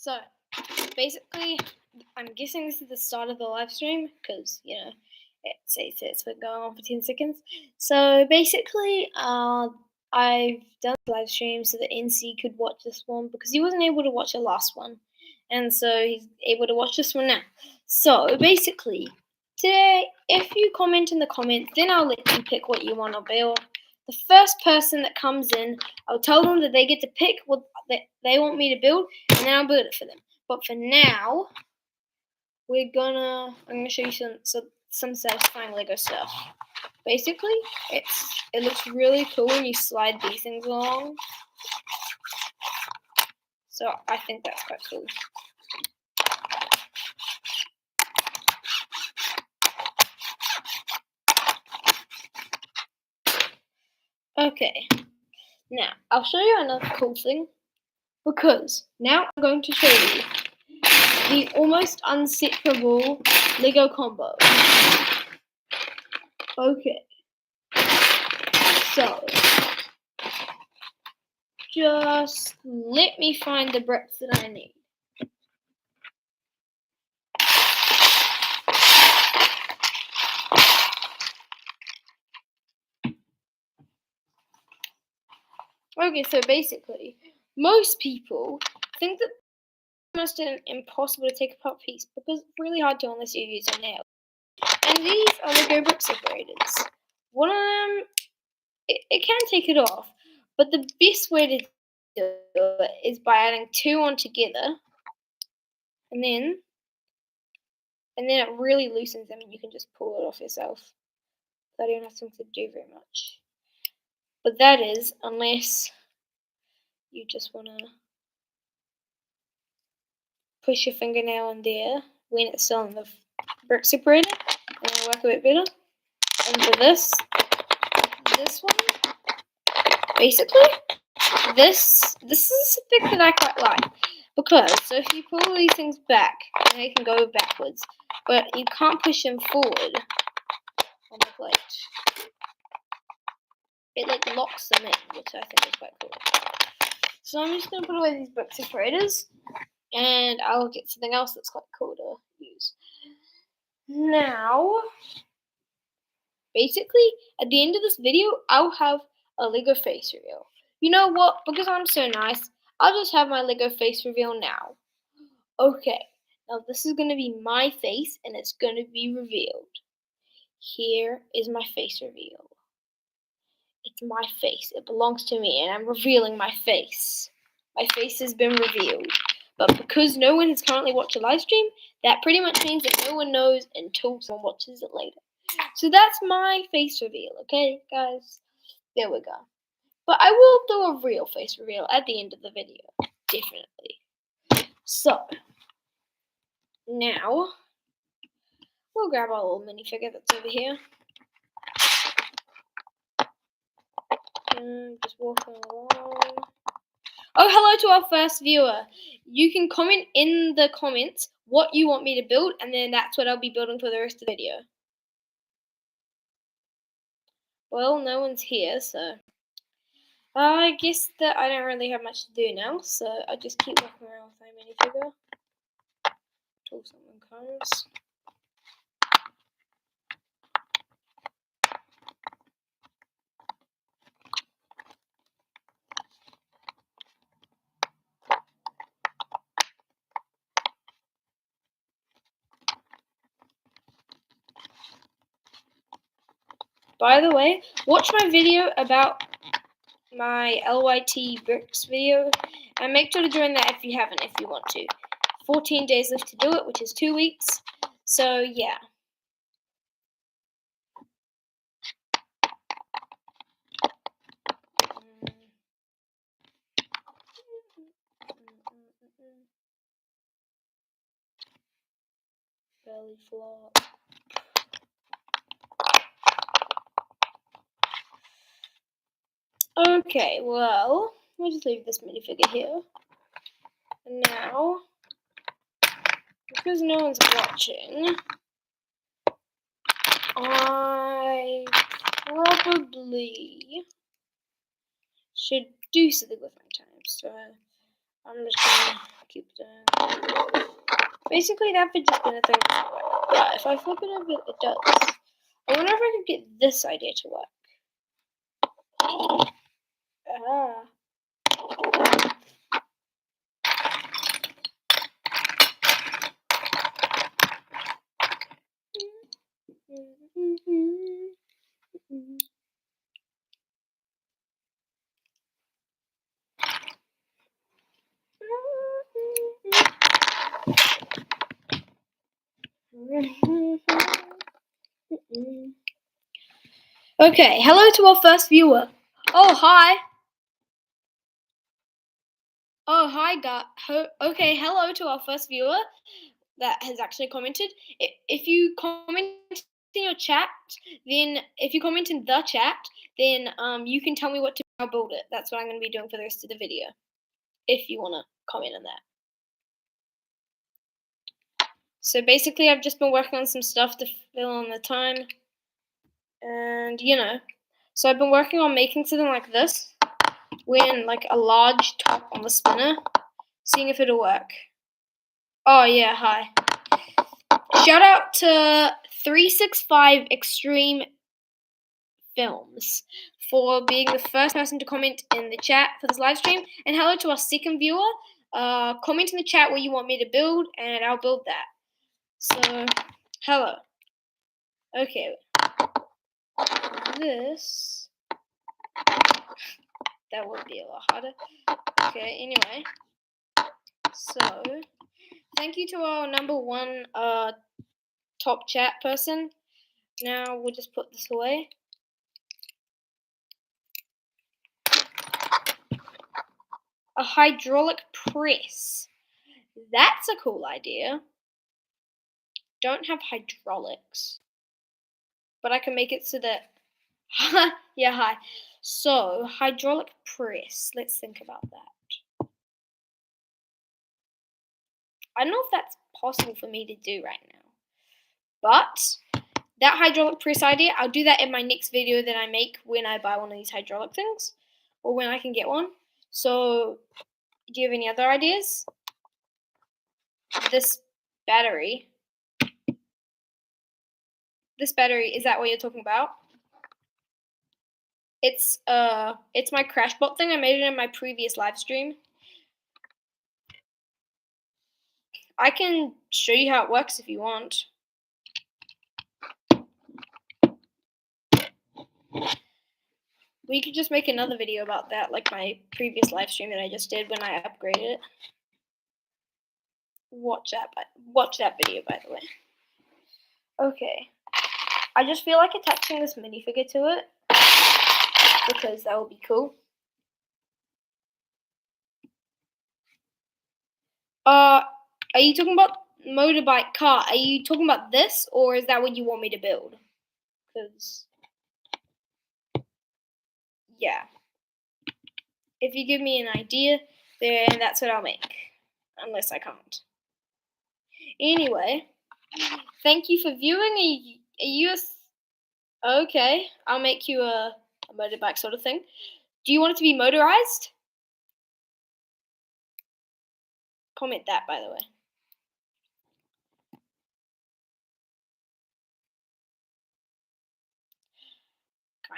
So, basically, I'm guessing this is the start of the live stream because, it says it's been going on for 10 seconds. So, basically, I've done the live stream so that NC could watch this one because he wasn't able to watch the last one. And so he's able to watch this one now. So, basically, today, if you comment in the comments, then I'll let you pick what you want to build. The first person that comes in, I'll tell them that they get to pick what they want me to build, and then I'll build it for them. But for now, I'm gonna show you some satisfying Lego stuff. Basically, it looks really cool when you slide these things along. So I think that's quite cool. Okay, now I'll show you another cool thing, because now I'm going to show you the almost unseparable Lego combo. Okay, so just let me find the bricks that I need. Okay, so basically, most people think that it's almost impossible to take apart a piece because it's really hard to unless you use your nails. And these are Lego brick separators. One of them, it can take it off, but the best way to do it is by adding two on together, and then it really loosens them, and you can just pull it off yourself. So you don't have to do very much. But that is unless you just want to push your fingernail in there when it's still in the brick separator, and it'll work a bit better. And for this one, basically, this is a bit that I quite like, because so if you pull these things back, they can go backwards, but you can't push them forward on the plate. It locks them in, which I think is quite cool. So I'm just gonna put away these brick separators, and I'll get something else that's quite cool to use. Now, basically, at the end of this video, I'll have a Lego face reveal. You know what? Because I'm so nice, I'll just have my Lego face reveal now. Okay, now this is going to be my face, and it's going to be revealed. Here is my face reveal. It's my face. It belongs to me, and I'm revealing my face. My face has been revealed. But because no one has currently watched the live stream, that pretty much means that no one knows until someone watches it later. So that's my face reveal, okay, guys? There we go. But I will do a real face reveal at the end of the video, definitely. So, now, we'll grab our little minifigure that's over here. Just walking along. Oh, hello to our first viewer. You can comment in the comments what you want me to build, and then that's what I'll be building for the rest of the video. Well, no one's here, so I guess that I don't really have much to do now, so I'll just keep walking around with my minifigure until someone comes. By the way, watch my video about my LYT bricks video, and make sure to join that if you haven't, if you want to. 14 days left to do it, which is 2 weeks. So yeah. Belly flop. Okay, well, we'll just leave this minifigure here. And now, because no one's watching, I probably should do something with my time. So I'm just gonna keep doing. Basically, that would just been a thing. Yeah, if I flip it over, it does. I wonder if I could get this idea to work. Ah. Okay, hello to our first viewer. Oh, hi. Oh, hi, okay, hello to our first viewer that has actually commented. If you comment in your chat, then if you comment in the chat, then you can tell me what to build it. That's what I'm going to be doing for the rest of the video. If you want to comment on that. So basically, I've just been working on some stuff to fill in the time, and so I've been working on making something like this, when like a large top on the spinner, seeing if it'll work. Oh yeah, hi. Shout out to 365 Extreme Films for being the first person to comment in the chat for this live stream, and hello to our second viewer. Comment in the chat what you want me to build, and I'll build that. So, hello. Okay. This. That would be a lot harder. Okay, anyway. So, thank you to our number one top chat person. Now we'll just put this away. A hydraulic press. That's a cool idea. Don't have hydraulics, but I can make it so that. Yeah, hi. So, hydraulic press. Let's think about that. I don't know if that's possible for me to do right now. But that hydraulic press idea, I'll do that in my next video that I make when I buy one of these hydraulic things, or when I can get one. So, do you have any other ideas? This battery. This battery, is that what you're talking about? It's my Crashbot thing. I made it in my previous live stream. I can show you how it works if you want. We could just make another video about that, like my previous live stream that I just did when I upgraded it. Watch that video, by the way. Okay. I just feel like attaching this minifigure to it, because that would be cool. Are you talking about motorbike car? Are you talking about this, or is that what you want me to build? Because, yeah. If you give me an idea, then that's what I'll make. Unless I can't. Anyway, thank you for viewing. Okay, I'll make you a motorbike sort of thing. Do you want it to be motorized? Comment that, by the way.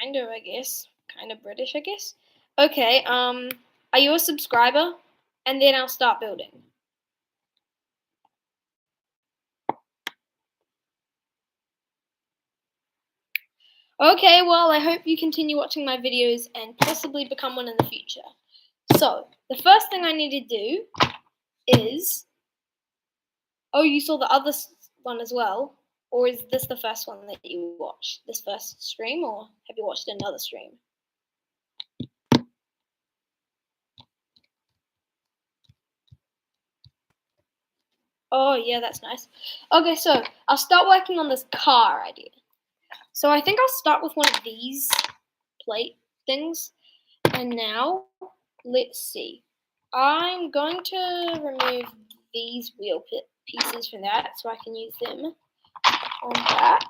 Kind of, I guess. Kind of British, I guess. Okay, are you a subscriber? And then I'll start building. Okay, well, I hope you continue watching my videos and possibly become one in the future. So, the first thing I need to do is... Oh, you saw the other one as well? Or is this the first one that you watched? This first stream, or have you watched another stream? Oh, yeah, that's nice. Okay, so I'll start working on this car idea. So I think I'll start with one of these plate things. And now, let's see. I'm going to remove these wheel pieces from that so I can use them on that.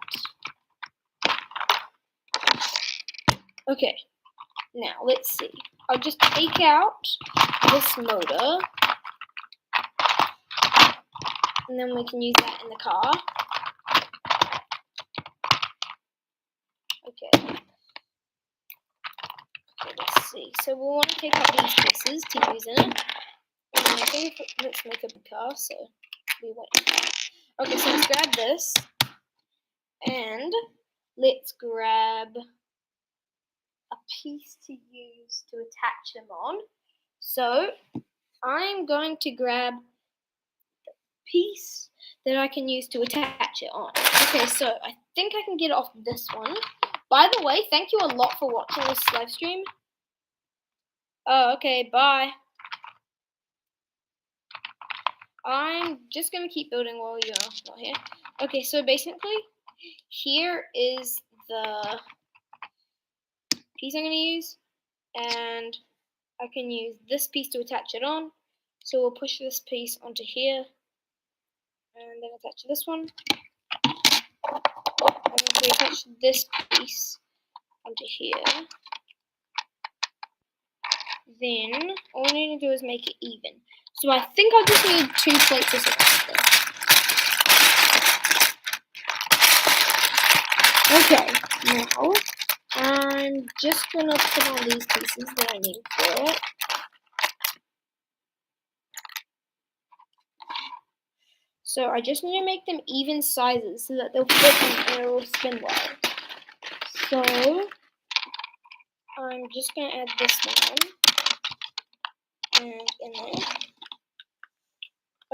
Okay, now let's see. I'll just take out this motor and then we can use that in the car. Okay, let's see. So we'll want to take out these pieces to use in it. And I think let's make a big car, so we won't. Okay, so let's grab this, and let's grab a piece to use to attach them on. So I'm going to grab the piece that I can use to attach it on. Okay, so I think I can get it off this one. By the way, thank you a lot for watching this live stream. Oh, okay, bye. I'm just going to keep building while you're not here. Okay, so basically, here is the piece I'm going to use, and I can use this piece to attach it on. So we'll push this piece onto here, and then attach this one. And we attach this piece onto here. Then all we need to do is make it even. So I think I just need 2 plates or something. Okay, now I'm just gonna put on these pieces that I need for it. So I just need to make them even sizes so that they'll fit and it'll spin well. So I'm just gonna add this one and in there.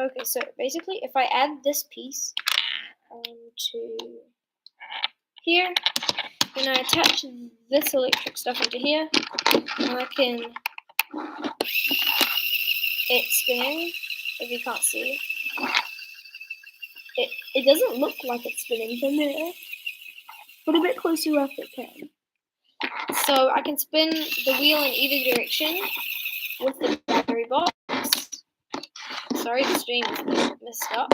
Okay, so basically if I add this piece to here, then I attach this electric stuff into here, and I can, it's spinning, if you can't see. It doesn't look like it's spinning from there. Put a bit closer up it can. So I can spin the wheel in either direction with the battery box. Sorry, the stream is messed up.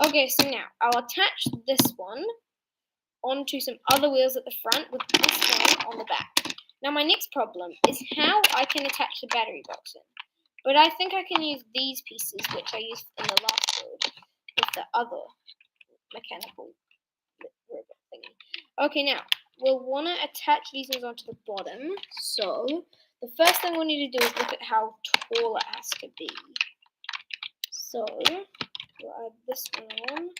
Okay, so now I'll attach this one onto some other wheels at the front with this one on the back. Now my next problem is how I can attach the battery box in. But I think I can use these pieces, which I used in the last build, with the other mechanical robot thingy. Okay, now we'll want to attach these ones onto the bottom. So the first thing we'll need to do is look at how tall it has to be. So we'll add this one on, and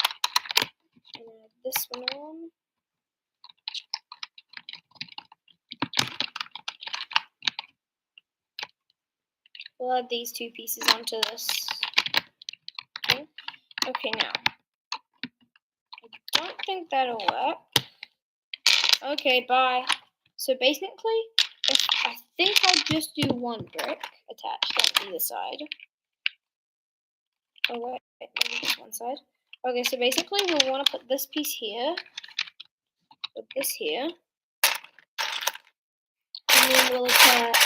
add this one on. We'll add these 2 pieces onto this. Okay, now I don't think that'll work. Okay, bye. So basically, I think I'll just do 1 brick attached on either side. Oh wait, maybe just one side. Okay, so basically we'll want to put this piece here, put this here, and then we'll attach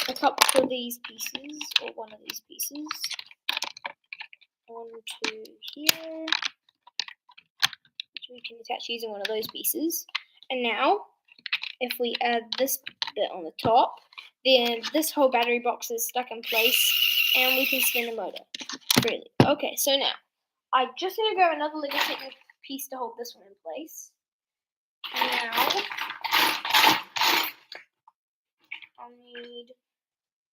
a couple of these pieces, or one of these pieces, onto here, which we can attach using one of those pieces. And now, if we add this bit on the top, then this whole battery box is stuck in place, and we can spin the motor freely. Okay, so now, I just need to grab another Lego Technic piece to hold this one in place. Now, I'll need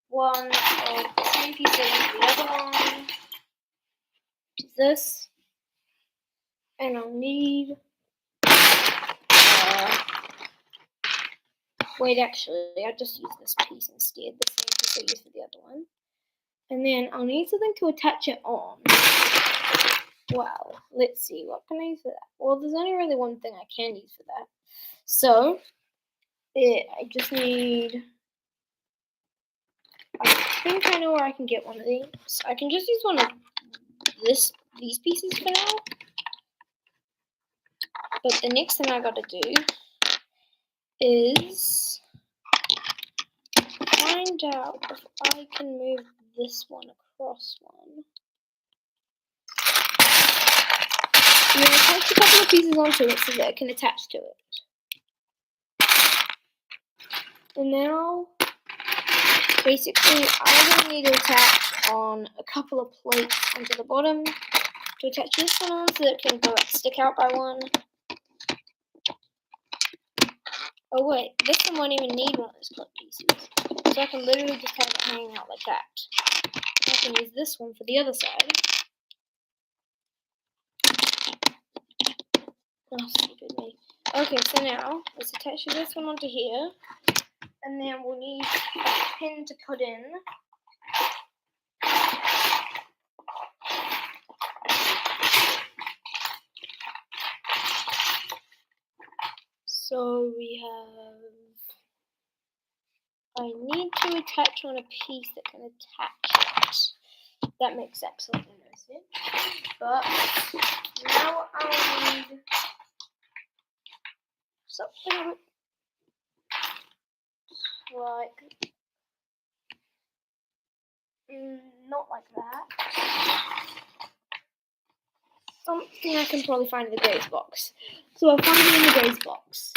one of the same piece as the other one, which is this, and I'll need, wait, actually, I'll just use this piece instead, the same piece I used for the other one. And then I'll need something to attach it on. Well, let's see, what can I use for that? Well, there's only really one thing I can use for that. So, I just need, I think I know where I can get one of these. I can just use one of these pieces for now. But the next thing I gotta do is find out if I can move this one across one. I'm going to attach a couple of pieces onto it so that it can attach to it. And now basically I'm going to need to attach on a couple of plates onto the bottom to attach this one on so that it can go stick out by one. Oh wait, this one won't even need one of those clip pieces. So I can literally just have it hanging out like that. I can use this one for the other side. Oh, stupid me. Okay, so now let's attach this one onto here. And then we'll need a pin to put in. So we have, I need to attach on a piece that can attach it. That makes absolutely no sense. But now I'll need something like, not like that. Something I can probably find in the Grace box. So I'll find it in the Grace box.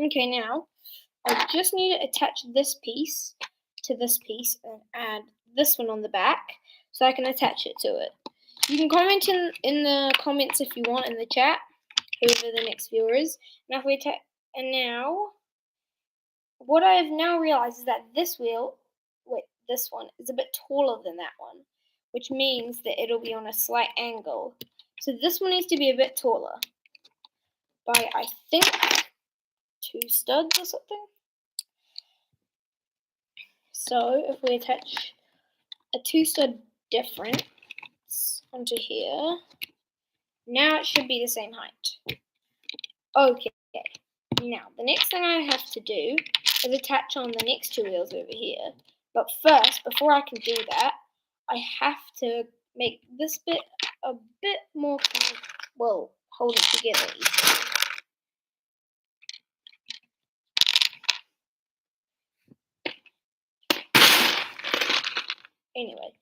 Okay, now I just need to attach this piece to this piece and add this one on the back so I can attach it to it. You can comment in the comments if you want in the chat, whoever the next viewer is. Now if we and now what I've now realized is that this wheel, this one is a bit taller than that one, which means that it'll be on a slight angle. So this one needs to be a bit taller by, I think, 2 studs or something. So if we attach a 2 stud difference onto here, now it should be the same height. Okay, now the next thing I have to do is attach on the next 2 wheels over here. But first, before I can do that, I have to make this bit a bit more, well, hold it together easily. Anyway,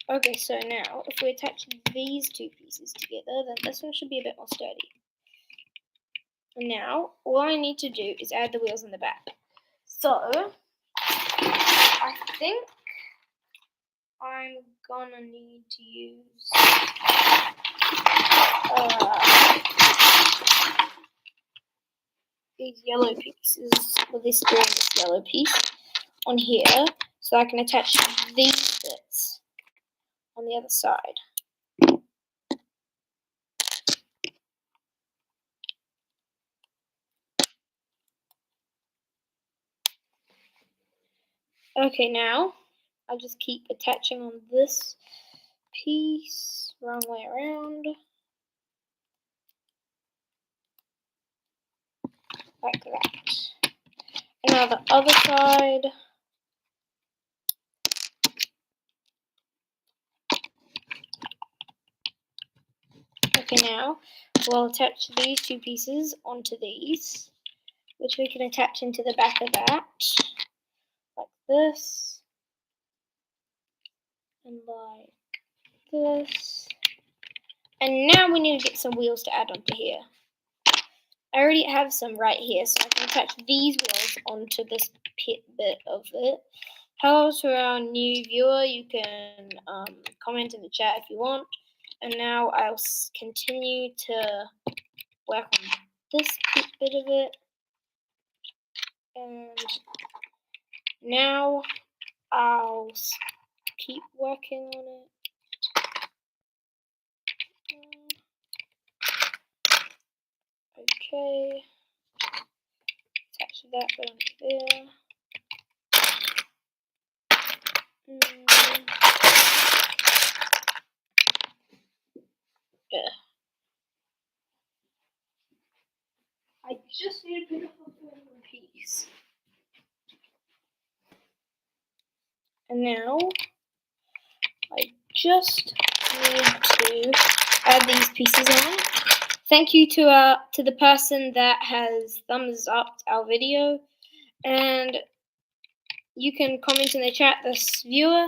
okay, so now if we attach these 2 pieces together, then this one should be a bit more sturdy. And now, all I need to do is add the wheels in the back. So, I think I'm gonna need to use these yellow pieces, or this yellow piece on here, so I can attach these bits on the other side. Okay, now I'll just keep attaching on this piece, wrong way around, like that. And now the other side. Okay, now we'll attach these 2 pieces onto these, which we can attach into the back of that, like this, and like this. And now we need to get some wheels to add onto here. I already have some right here, so I can attach these wheels onto this bit of it. Hello to our new viewer, you can comment in the chat if you want. And now I'll continue to work on this bit of it. And now I'll keep working on it. Okay. Attach that bit onto there. Yeah. I just need to pick up one piece. And now I just need to add these pieces on. Thank you to the person that has thumbs up our video, and you can comment in the chat, this viewer,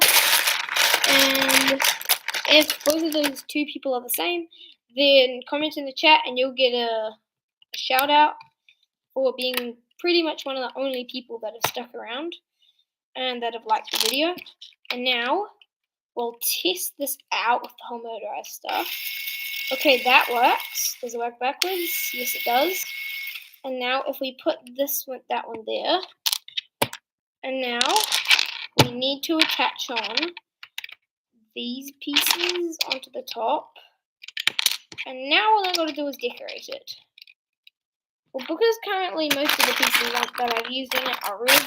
and if both of those two people are the same, then comment in the chat and you'll get a shout out for being pretty much one of the only people that have stuck around and that have liked the video. And now we'll test this out with the whole motorized stuff. Okay, that works. Does it work backwards? Yes, it does. And now if we put that one there, and now we need to attach on these pieces onto the top. And now all I gotta do is decorate it. Well, because currently most of the pieces that I've used in it are red,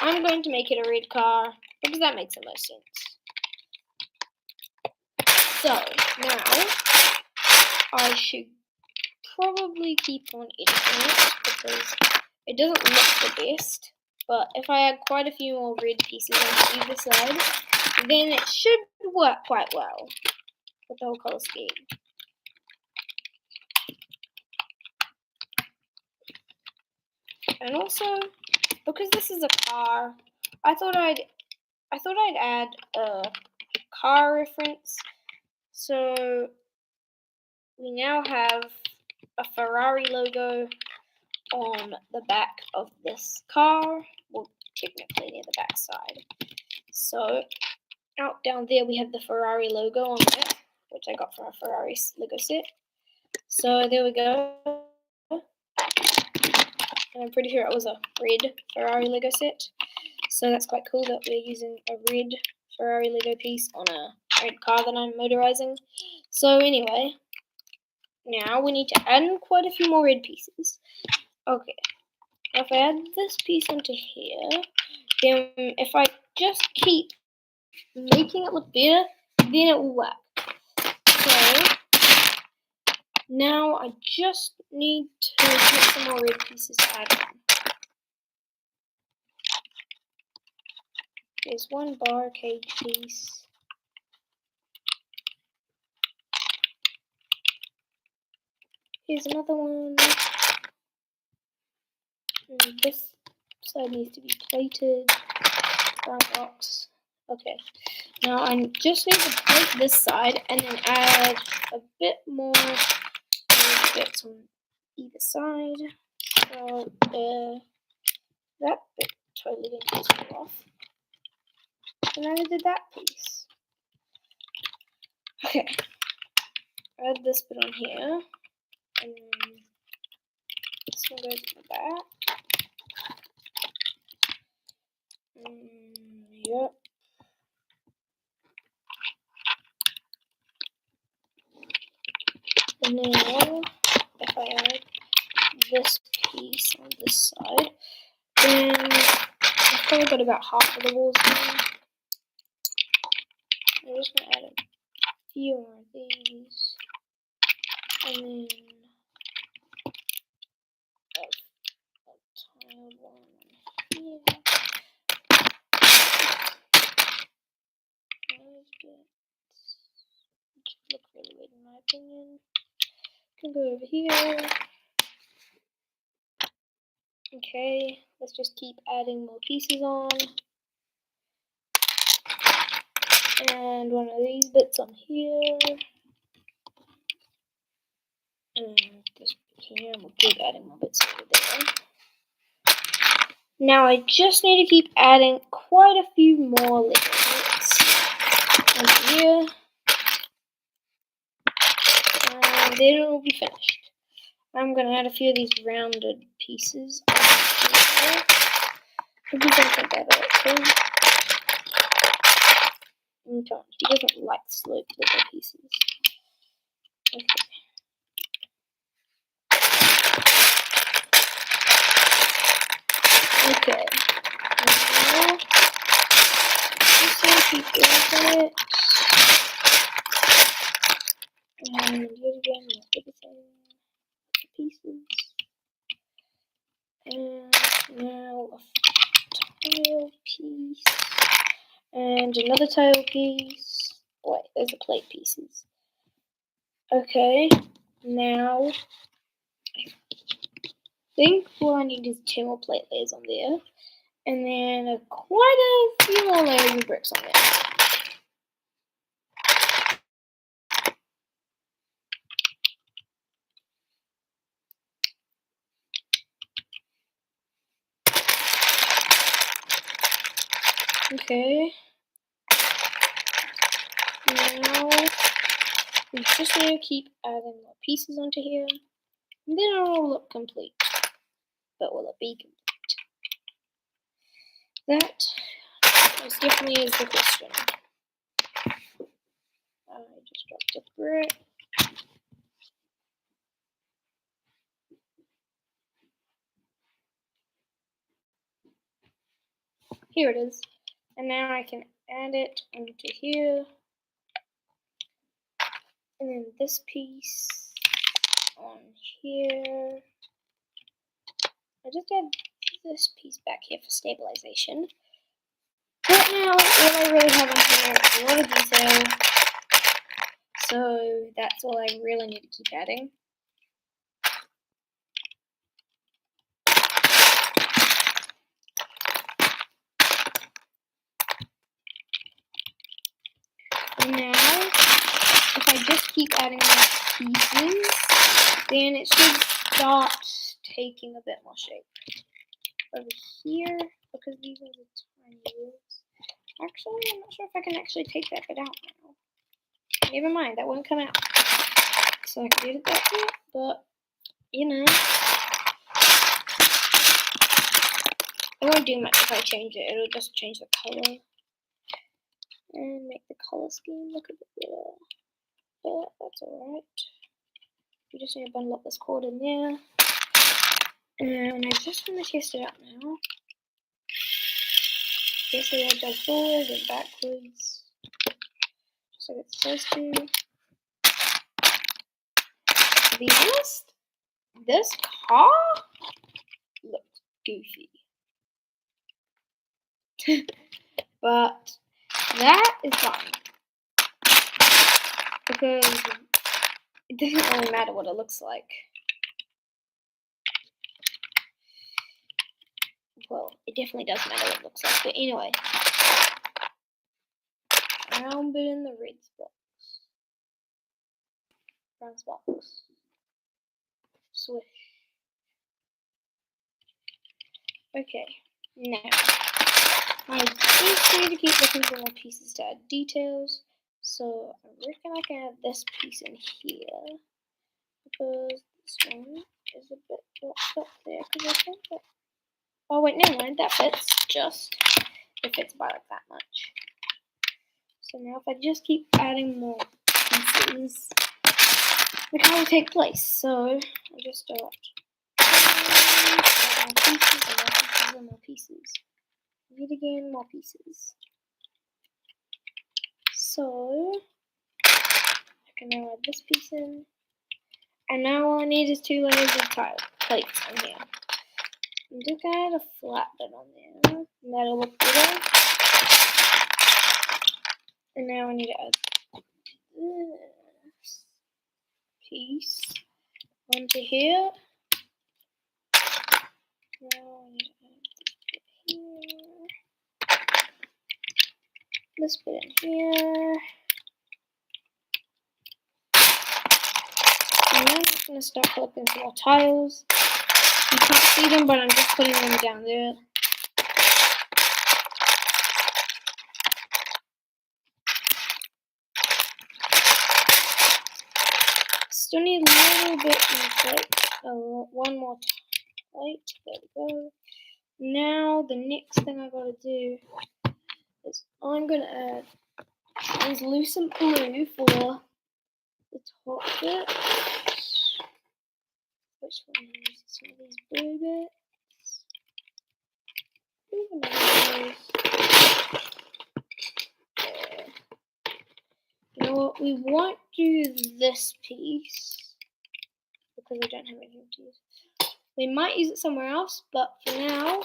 I'm going to make it a red car because that makes the most sense. So now I should probably keep on editing it because it doesn't look the best. But if I add quite a few more red pieces on either side, then it should work quite well with the whole color scheme. And also, because this is a car, I thought I'd add a car reference. So we now have a Ferrari logo on the back of this car. Well, technically near the back side. So out down there we have the Ferrari logo on it, which I got from a Ferrari Lego set. So there we go. And I'm pretty sure it was a red Ferrari Lego set. So that's quite cool that we're using a red Ferrari Lego piece on a red car that I'm motorizing. So anyway, now we need to add in quite a few more red pieces. Okay, if I add this piece onto here, then if I just keep making it look better, then it will work. So now I just need to get some more red pieces to add on. There's one bar cage piece. Here's another one. And this side needs to be plated. Brown box. Okay. Now I just need to plate this side and then add a bit more bits on either side. So that bit totally didn't fall off. And then I did that piece. Okay. Add this bit on here. And then this one goes in the back. Yep. And now, if I add this piece on this side, then I've probably got about half of the walls done. I'm just going to add a few more of these. And then a tiled one here. Those bits, which look really weird in my opinion. Can go over here. Okay, let's just keep adding more pieces on. And one of these bits on here. And this bit here, and we'll keep adding more bits over there. Now I just need to keep adding quite a few more little bits on here. And then it will be finished. I'm going to add a few of these rounded pieces. Maybe something better, actually. He doesn't like slope little pieces. Okay. Okay. Now, just going to keep doing it. And do it again with everything. Pieces. And now a tile piece. And another tile piece. Wait, those are plate pieces. Okay, now I think all I need is 2 more plate layers on there. And then quite a few more layers of bricks on there. Okay. Now we just need to keep adding more pieces onto here. And then it'll look complete. But will it be complete? That most definitely is the question. I just dropped a brick. Here it is. And now I can add it onto here. And then this piece on here. I just add this piece back here for stabilization. But now all I really have on here is a lot of detail. So that's all I really need to keep adding. And now, if I just keep adding more pieces, then it should start taking a bit more shape. Over here, because these are the tiny roots. Actually, I'm not sure if I can actually take that bit out now. Never mind, that won't come out. So I can do it that way, but, you know. It won't do much if I change it, it'll just change the color. And make the color scheme look a bit better. But that's alright. We just need to bundle up this cord in there. And I just want to test it out now. Basically, I go forward and backwards, just like it's supposed to. To be honest, this car looked goofy. But that is fine. Because it doesn't really matter what it looks like. Well, it definitely does matter what it looks like. But anyway. Round bit in the red box. Brown box. Swish. Okay. Now. I just need to keep looking for more pieces to add details. So I reckon I can add this piece in here. Because this one is a bit blocked up there. Because I think that. Oh wait, never mind. That fits just. It fits by like that much. So now if I just keep adding more pieces, the car will take place. So I just start more pieces and more pieces and more pieces. Yet again, more pieces. So I can now add this piece in. And now all I need is 2 layers of plates on here. I'm just gonna add a flat bit on there. And that'll look better. And now I need to add this piece onto here. Now I need to add this bit here. This bit in here. And then I'm just going to start collecting some more tiles. You can't see them, but I'm just putting them down there. Still need a little bit more plate. One more plate. There we go. Now the next thing I gotta do is I'm gonna add translucent blue for the top bit. Which one is some of these blue bits? There. You know what? We won't do this piece because I don't have anything to use. We might use it somewhere else, but for now,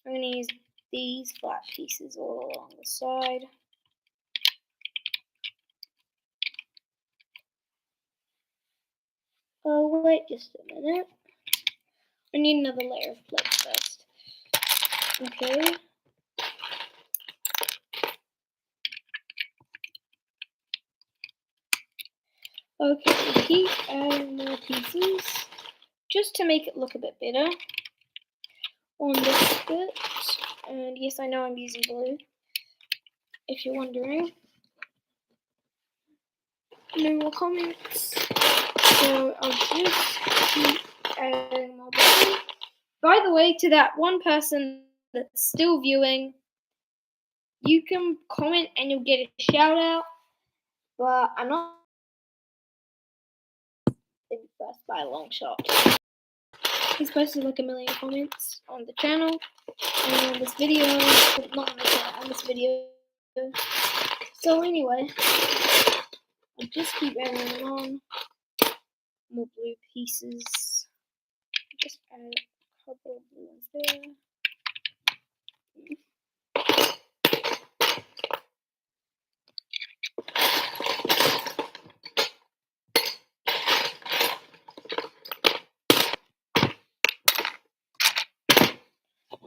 I'm going to use these flat pieces all along the side. Oh, wait just a minute. I need another layer of plates first. Okay. Okay, keep adding more pieces just to make it look a bit better on this bit. And yes, I know I'm using blue, if you're wondering. No more comments. So I'll just keep adding more blue. By the way, to that one person that's still viewing, you can comment and you'll get a shout out, but I'm not in first by a long shot. He's posted like 1 million comments on the channel and on this video, not on the channel, on this video. So anyway, I'll just keep adding on more blue pieces. Just add a couple of blue ones there.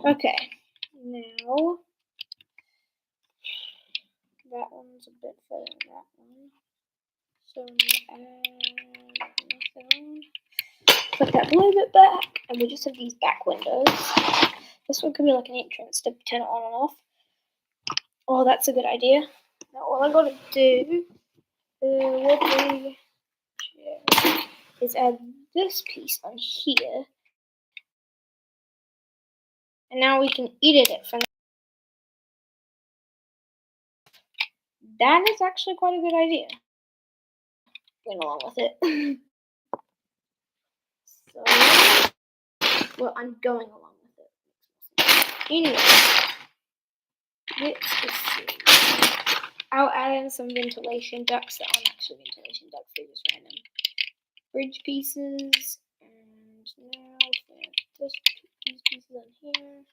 Okay, now that one's a bit further than that one. So I'm gonna add nothing on. Put that blue bit back, and we just have these back windows. This one could be like an entrance to turn it on and off. Oh, that's a good idea. Now all I gotta do is add this piece on here. And now we can edit it from that is actually quite a good idea. Going along with it. So, well, I'm going along with it. Anyway, let's just see. I'll add in some ventilation ducts that aren't actually ventilation ducts, they're just random bridge pieces. And now just put these pieces on here.